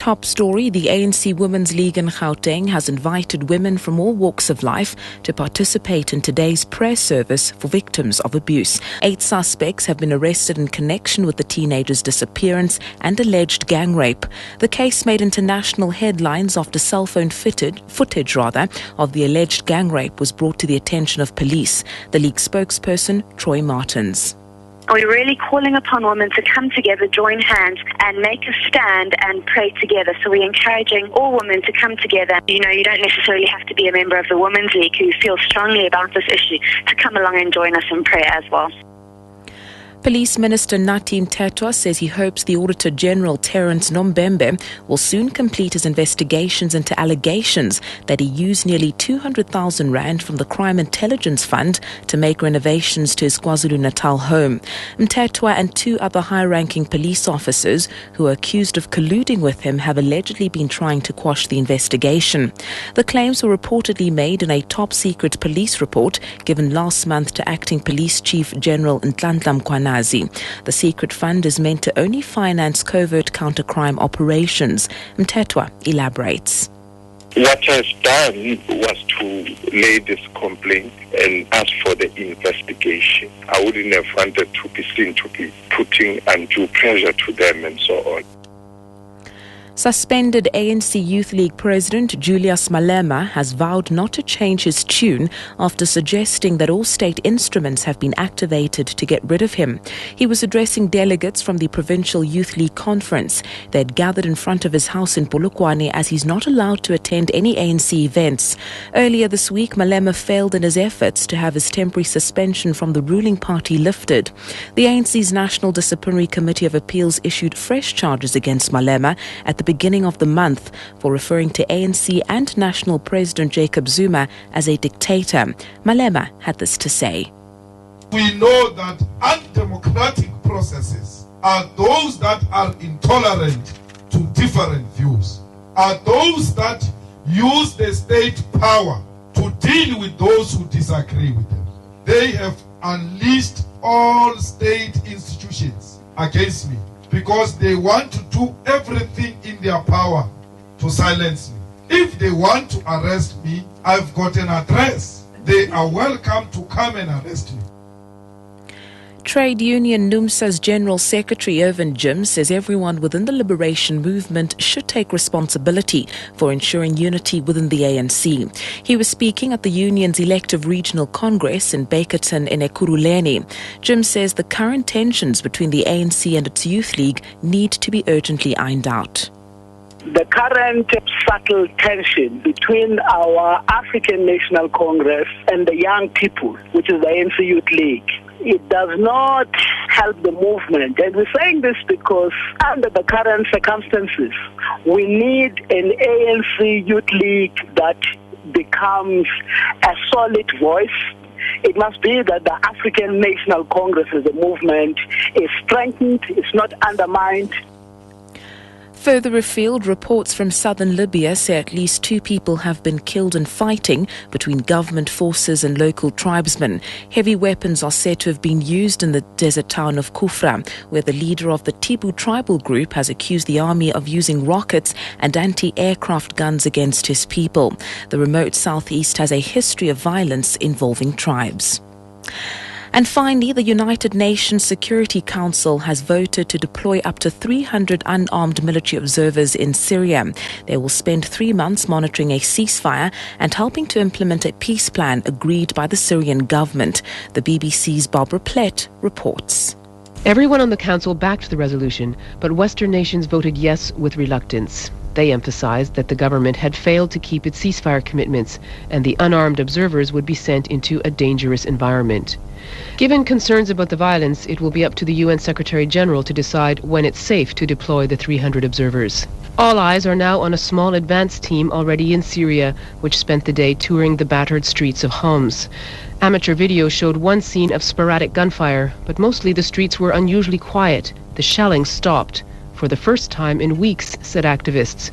top story, the ANC Women's League in Gauteng has invited women from all walks of life to participate in today's prayer service for victims of abuse. 8 suspects have been arrested in connection with the teenager's disappearance and alleged gang rape. The case made international headlines after cell phone footage of the alleged gang rape was brought to the attention of police. The League spokesperson, Troy Martins. We're really calling upon women to come together, join hands and make a stand and pray together. So we're encouraging all women to come together. You don't necessarily have to be a member of the Women's League who feel strongly about this issue to come along and join us in prayer as well. Police Minister Nathi Mthethwa says he hopes the Auditor General Terence Nombembe will soon complete his investigations into allegations that he used nearly 200,000 rand from the Crime Intelligence Fund to make renovations to his KwaZulu-Natal home. Mthethwa and 2 other high-ranking police officers who are accused of colluding with him have allegedly been trying to quash the investigation. The claims were reportedly made in a top-secret police report given last month to Acting Police Chief General Nhlanhla Mkhwanazi. The secret fund is meant to only finance covert counter-crime operations. Mthethwa elaborates. What has done was to lay this complaint and ask for the investigation. I wouldn't have wanted to be seen to be putting undue pressure to them and so on. Suspended ANC Youth League President Julius Malema has vowed not to change his tune after suggesting that all state instruments have been activated to get rid of him. He was addressing delegates from the Provincial Youth League Conference. They had gathered in front of his house in Polokwane as he's not allowed to attend any ANC events. Earlier this week, Malema failed in his efforts to have his temporary suspension from the ruling party lifted. The ANC's National Disciplinary Committee of Appeals issued fresh charges against Malema at the beginning of the month for referring to ANC and National President Jacob Zuma as a dictator. Malema had this to say. We know that undemocratic processes are those that are intolerant to different views, are those that use the state power to deal with those who disagree with them. They have unleashed all state institutions against me, because they want to do everything in their power to silence me. If they want to arrest me, I've got an address. They are welcome to come and arrest me. Trade Union NUMSA's General Secretary Irvin Jim says everyone within the liberation movement should take responsibility for ensuring unity within the ANC. He was speaking at the union's elective regional congress in Bakerton in Ekurhuleni. Jim says the current tensions between the ANC and its youth league need to be urgently ironed out. The current subtle tension between our African National Congress and the young people, which is the ANC Youth League, it does not help the movement. And we're saying this because under the current circumstances, we need an ANC Youth League that becomes a solid voice. It must be that the African National Congress as a movement is strengthened, it's not undermined. Further afield, reports from southern Libya say at least 2 people have been killed in fighting between government forces and local tribesmen. Heavy weapons are said to have been used in the desert town of Kufra, where the leader of the Tibu tribal group has accused the army of using rockets and anti-aircraft guns against his people. The remote southeast has a history of violence involving tribes. And finally, the United Nations Security Council has voted to deploy up to 300 unarmed military observers in Syria. They will spend 3 months monitoring a ceasefire and helping to implement a peace plan agreed by the Syrian government. The BBC's Barbara Plett reports. Everyone on the council backed the resolution, but Western nations voted yes with reluctance. They emphasized that the government had failed to keep its ceasefire commitments and the unarmed observers would be sent into a dangerous environment. Given concerns about the violence, it will be up to the UN Secretary General to decide when it's safe to deploy the 300 observers. All eyes are now on a small advance team already in Syria, which spent the day touring the battered streets of Homs. Amateur video showed one scene of sporadic gunfire, but mostly the streets were unusually quiet. The shelling stopped. For the first time in weeks, said activists,